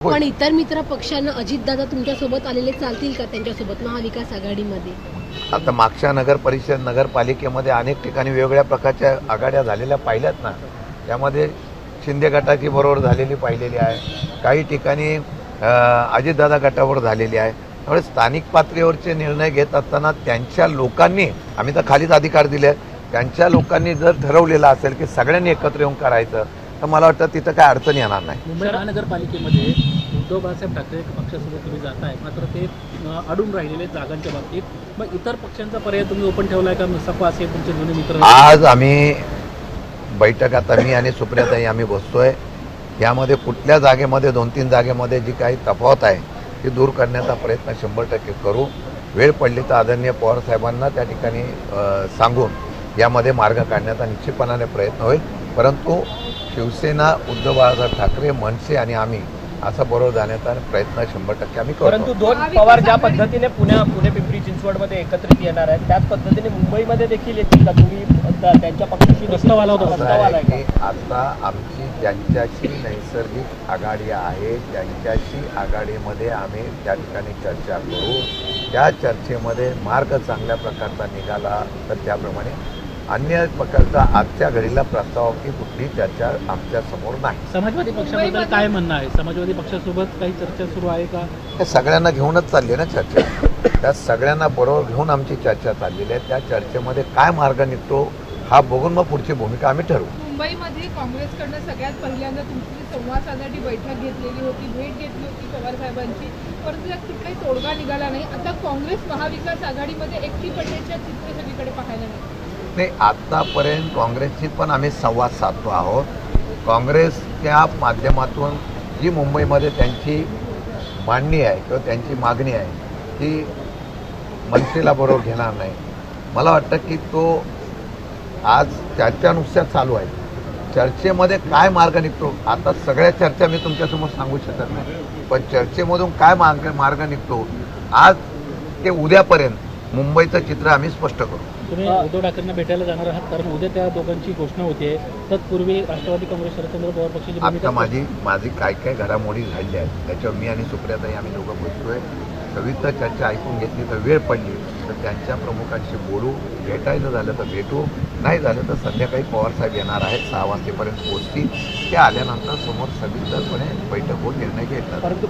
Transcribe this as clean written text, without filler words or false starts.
पण इतर मित्र पक्षांना अजितदादा तुमच्यासोबत आलेले चालतील का त्यांच्यासोबत महाविकास आघाडीमध्ये? आता मागच्या नगर परिषद नगरपालिकेमध्ये अनेक ठिकाणी वेगवेगळ्या प्रकारच्या आघाड्या झालेल्या पाहिल्यात ना. त्यामध्ये शिंदे गटाची बरोबर झालेली पाहिलेली आहे, काही ठिकाणी अजितदादा गटावर झालेली आहे. त्यामुळे स्थानिक पातळीवरचे निर्णय घेत असताना त्यांच्या लोकांनी, आम्ही तर खालीच अधिकार दिले, त्यांच्या लोकांनी जर ठरवलेलं असेल की सगळ्यांनी एकत्र येऊन करायचं तर मला वाटतं तिथं काय अडचण येणार नाही. मुंबई महानगरपालिकेमध्ये उद्धव बाळासाहेब ठाकरे पक्षासोबत तुम्ही जाताय, मात्र ते अडून राहिलेले जागांच्या बाबतीत. मग इतर पक्षांचा पर्याय तुम्ही ओपन ठेवलाय का? सपा असेल, तुमचे दोन्ही मित्र. आज आम्ही बैठकात मी आणि सुप्रियाताई आम्ही बसतोय. यामध्ये कुठल्या जागेमध्ये 2-3 जागेमध्ये जी काही तफावत आहे ती दूर करण्याचा प्रयत्न 100% करू. वेळ पडली तर आदरणीय पवार साहेबांना त्या ठिकाणी सांगून यामध्ये मार्ग काढण्याचा निश्चितपणाने प्रयत्न होईल. परंतु शिवसेना, उद्धव बाळासाहेब ठाकरे, मनसे आणि आम्ही असा बरोबर जाण्याचा प्रयत्न 100% आम्ही करतो. परंतु दोन पवार ज्या पद्धतीने पुणे पिंपरी चिंचवडमध्ये एकत्रित येणार आहेत, त्याच पद्धतीने मुंबईमध्ये देखील येतील का? तुम्ही त्यांच्या पक्षाशी प्रस्ताव होता की आता आमची ज्यांच्याशी नैसर्गिक आघाडी आहे त्यांच्याशी आघाडीमध्ये आम्ही त्या ठिकाणी चर्चा करू. त्या चर्चेमध्ये मार्ग चांगल्या प्रकारचा निघाला तर त्याप्रमाणे अन्य प्रकारचा आजच्या घडीला प्रस्तावाची कुठली चर्चा आमच्या समोर नाही. समाजवादी पक्षाबद्दल काय म्हणणं आहे? समाजवादी पक्षासोबत काही चर्चा सुरू आहे का? त्या सगळ्यांना घेऊनच चालली ना चर्चा. त्या सगळ्यांना बरोबर घेऊन आमची चर्चा चाललेली आहे. त्या चर्चेमध्ये काय मार्ग निघतो हा बघून मग पुढची भूमिका आम्ही ठरवू. मुंबईमध्ये काँग्रेसकडनं सगळ्यात पहिल्यांदा तुमची संवाद साधण्याची बैठक घेतलेली होती, भेट घेतली होती पवार साहेबांची, परंतु यात कुठलाही तोडगा निघाला नाही. आता काँग्रेस महाविकास आघाडीमध्ये एकटी पडण्याच्या चित्र सगळीकडे पाहायला मिळते. नाही, आत्तापर्यंत काँग्रेसची पण आम्ही संवाद साधतो आहोत. काँग्रेसच्या माध्यमातून जी मुंबईमध्ये त्यांची मांडणी आहे किंवा त्यांची मागणी आहे ती मनसेला बरोबर घेणार नाही. मला वाटतं की तो आज चर्चा नुसत्या चालू आहे. चर्चेमध्ये काय मार्ग निघतो, आता सगळ्या चर्चा मी तुमच्यासमोर सांगू शकत नाही, पण चर्चेमधून काय मार्ग निघतो आज ते उद्यापर्यंत मुंबईचं चित्र आम्ही स्पष्ट करू. तुम्ही उद्धव ठाकरेंना भेटायला जाणार आहात, कारण उद्या त्या दोघांची घोषणा होते. तत्पूर्वी राष्ट्रवादी काँग्रेस शरदचंद्र पवार पक्षाची आता माझी काय काय घडामोडी झालेल्या आहेत त्याच्यावर मी आणि सुप्रियाताई आम्ही दोघं बसतोय. सविस्तर चर्चा ऐकून घेतली तर वेळ पडली तर त्यांच्या प्रमुखांशी बोलू. भेटायचं झालं तर भेटू, नाही झालं तर संध्याकाळी पवारसाहेब येणार आहेत, 6 वाजेपर्यंत पोहोचतील. ते आल्यानंतर समोर सविस्तरपणे बैठक होऊन निर्णय घेतला.